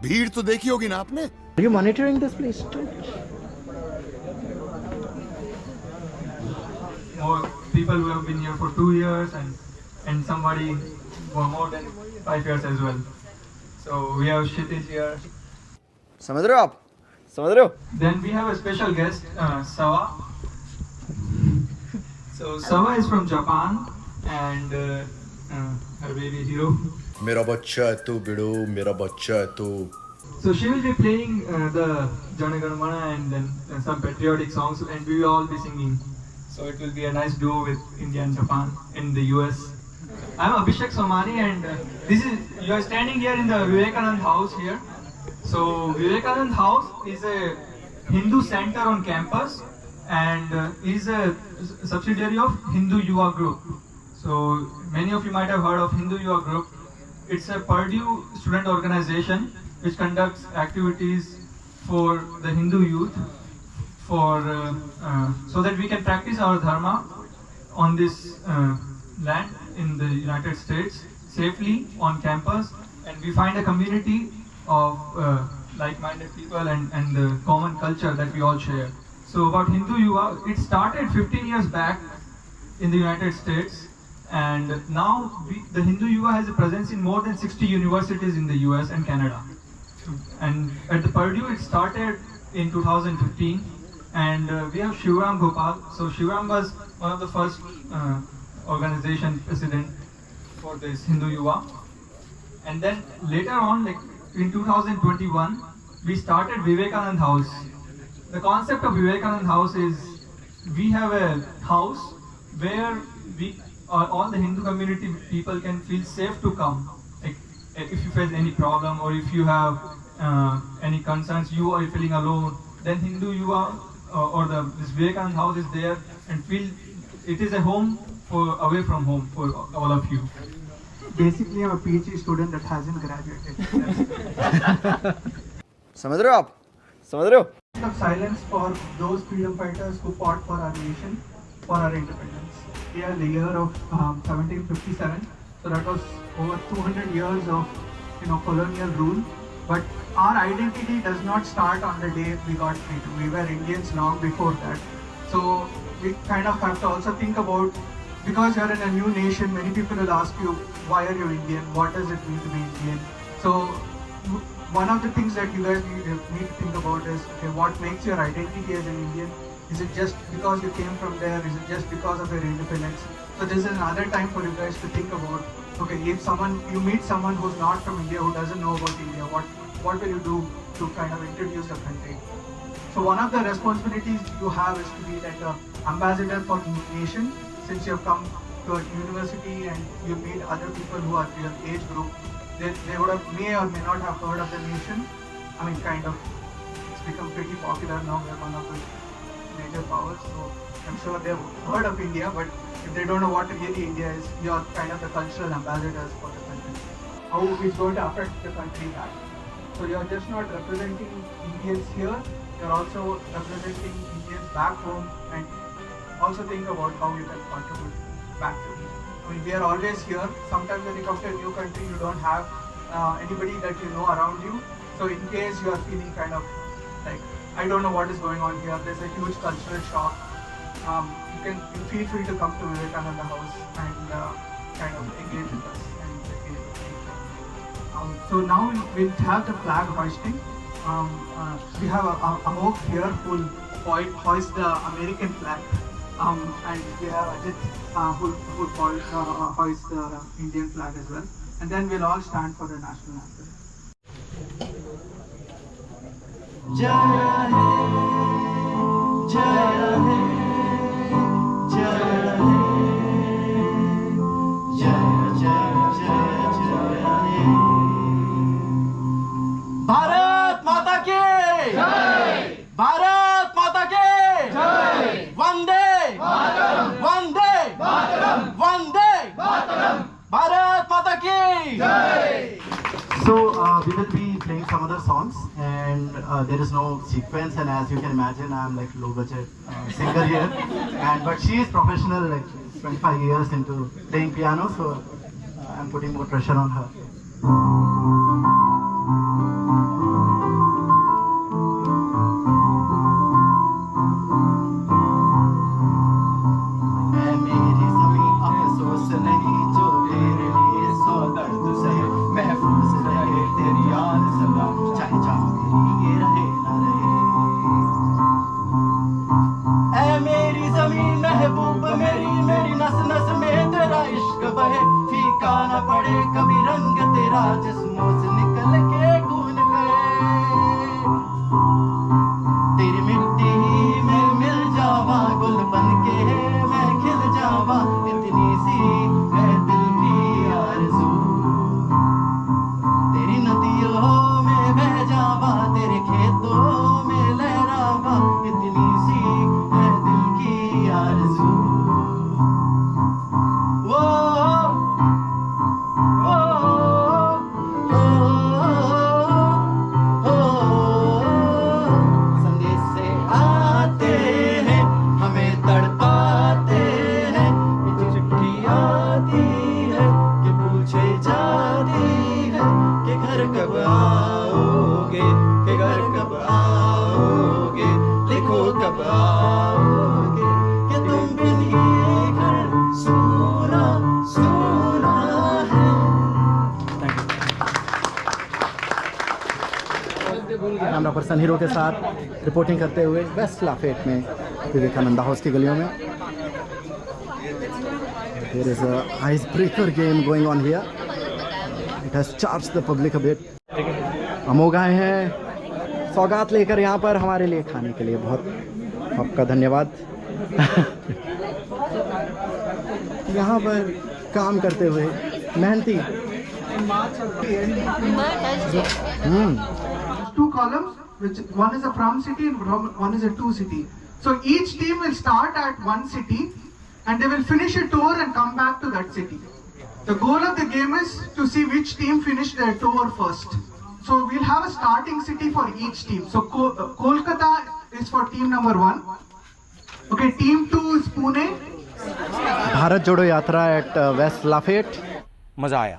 भीड़ तो देखी होगी ना आपने? Are you monitoring this place too? More people who have been here for 2 years and somebody for more than 5 years as well. So we have Kshitij here. समझ रहे हो आप? समझ रहे हो? Then we have a special guest, Sawa. So Sawa is from Japan and her baby Hiro. मेरा बच्चा है तू बिड़ू, मेरा बच्चा है तू. So she will be playing the Jana Gana Mana and then some patriotic songs, and we will all be singing. So it will be a nice duo with India and Japan in the US. I'm Abhishek Somani, and you are standing here in the Vivekananda house here. So Vivekananda house is a Hindu center on campus and is a subsidiary of Hindu Yuva group. So many of you might have heard of Hindu Yuva group. It's a Purdue student organization which conducts activities for the Hindu youth so that we can practice our dharma on this land in the United States safely on campus, and we find a community of like-minded people and the common culture that we all share. So about Hindu Yuva, it started 15 years back in the United States, and now the Hindu Yuva has a presence in more than 60 universities in the US and Canada. And at the Purdue it started in 2015, and we have Shivram Gopal. So Shivram was one of the first organization president for this Hindu Yuva. And then later on, like in 2021, we started Vivekananda House. The concept of Vivekananda House is we have a house where all the Hindu community people can feel safe to come. Like if you face any problem or if you have any concerns, you are feeling alone, then Hindu Yuva or this Vivekananda House is there and feel it is a home away from home for all of you. Basically, I'm a PhD student that hasn't graduated. समझ रहे हो आप? समझ रहे हो? Of silence for those freedom fighters who fought for our nation, for our independence. We are in the year of 1757, so that was over 200 years of colonial rule. But our identity does not start on the day we got freedom. We were Indians long before that. So we kind of have to also think about, because you're in a new nation, many people will ask you, why are you Indian? What does it mean to be Indian? So one of the things that you guys need to think about is, okay, what makes your identity as an Indian? Is it just because you came from there? Is it just because of your independence? So this is another time for you guys to think about, okay, if you meet someone who's not from India, who doesn't know about India, what will you do to kind of introduce the country? So one of the responsibilities you have is to be like an ambassador for the nation. Since you have come to a university and you meet other people who are your age group, they may or may not have heard of the nation. I mean, kind of, it's become pretty popular now. We're one of the major powers, so I'm sure they've heard of India, but if they don't know what really India is, you're kind of the cultural ambassadors for the country. How it's going to affect the country back. So you're just not representing Indians here, you're also representing Indians back home, and also think about how you can contribute back to India. I mean, we are always here. Sometimes when you come to a new country, you don't have anybody that you know around you. So in case you are feeling kind of like, I don't know what is going on here, there's a huge cultural shock, you feel free to come to Vivekananda House and kind of engage with us. So now we'll have the flag hoisting. We have a mock here who will hoist the American flag, and we have Ajit who will hoist the Indian flag as well. And then we'll all stand for the national anthem. Jai Hind, Jai Hind, Jai Hind, Jai Jai Jai Jai Hind. Bharat माता की जय, भारत माता की जय, वंदे मातरम, वंदे मातरम, वंदे मातरम, भारत माता की जय. So we will be playing some other songs, and there is no sequence, and as you can imagine, I'm like low budget singer here, but she is professional, like 25 years into playing piano, so I'm putting more pressure on her. जिस्मों से निकल के खून गए तेरी मिट्टी में मिल जावा गुल बन के मैं खिल जावा इतनी सी है दिल की आरज़ू तेरी नदियों में बह जावा तेरे खेतों में लहरावा इतनी सी है दिल की आरज़ू वो संदेश से आते हैं हमें तड़पाते हैं ये चिट्ठी आती है कि पूछे जाती है कि घर कब आओगे कि घर कब आओगे लिखो कब आओगे कि तुम बिन ये घर सूना सूना है कैमरा पर्सन हीरो के साथ रिपोर्टिंग करते हुए वेस्ट लाफेट में विवेकानंदा हाउस की गलियों में There is a icebreaker game going on here. It has charged the public a bit. अमोघ आए हैं सौगात लेकर यहाँ पर हमारे लिए खाने के लिए, बहुत आपका धन्यवाद। यहाँ पर काम करते हुए मेहनती Two columns, which one is a from city and one is a to city. So each team will start at one city and they will finish a tour and come back to that city. The goal of the game is to see which team finished their tour first. So we'll have a starting city for each team. So Kolkata is for team number 1. Okay, team 2 is Pune. Bharat जोड़ो यात्रा eight waste लाफेट। मज़ा आया।